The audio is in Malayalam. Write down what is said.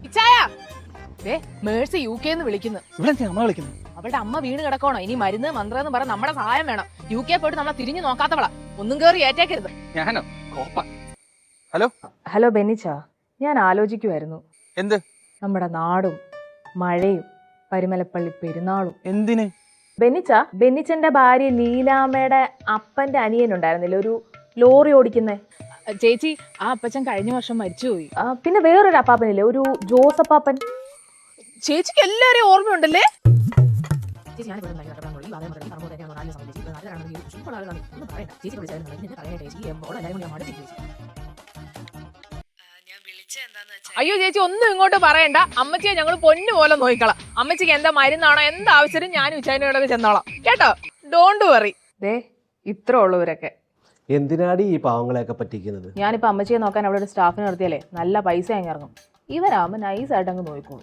ഇച്ചായ മേഴ്സി UK വിളിക്കുന്നു. ഇവിടെ അമ്മ വിളിക്കുന്നു. അവളുടെ അമ്മ വീണ് കിടക്കണോ? ഇനി മരുന്ന് മന്ത്രം എന്ന് പറഞ്ഞ നമ്മുടെ സഹായം വേണം. UK പോയിട്ട് നമ്മളെ തിരിഞ്ഞു നോക്കാത്തവളാ. ഒന്നും കേറി ഏറ്റേക്കരുത്. ഞാനോ? ഹലോ ഹലോ ബെന്നിച്ച, ഞാൻ ആലോചിക്കുമായിരുന്നു. എന്ത്? നമ്മുടെ നാടും മഴയും പരിമലപ്പള്ളി പെരുന്നാളും. എന്തിന്? ബെന്നിച്ചന്റെ ഭാര്യ ലീലാമ്മയുടെ അപ്പന്റെ അനിയനുണ്ടായിരുന്നില്ല, ഒരു ലോറി ഓടിക്കുന്നേ. ചേച്ചി, ആ അപ്പച്ചൻ കഴിഞ്ഞ വർഷം മരിച്ചുപോയി. പിന്നെ വേറൊരു അപ്പാപ്പനില്ലേ, ഒരു ജോസപ്പാപ്പൻ. ചേച്ചിക്ക് എല്ലാരെയും ഓർമ്മയുണ്ടല്ലേ? അയ്യോ ചേച്ചി, ഒന്നും ഇങ്ങോട്ട് പറയണ്ട. അമ്മച്ചിയെ ഞങ്ങൾ പൊന്നു പോലെ നോക്കിക്കളാം. അമ്മച്ചിക്ക് എന്താ മരുന്നാണോ എന്താവശ്യം ഞാനും ഉച്ചാനോടൊക്കെ ചെന്നോളാം കേട്ടോ. Don't worry. ഇത്ര ഉള്ളവരൊക്കെ എന്തിനാടി ഈ പാവങ്ങളെയൊക്കെ പറ്റിക്കുന്നത്? ഞാനിപ്പോ അമ്മച്ചിയെ നോക്കാൻ അവിടെ ഒരു സ്റ്റാഫിനെ നിർത്തിയാലേ നല്ല പൈസ അങ്ങ് ഇറങ്ങും. ഇവരാകുമ്പോ നൈസായിട്ട് അങ്ങ് നോക്കിക്കോളും.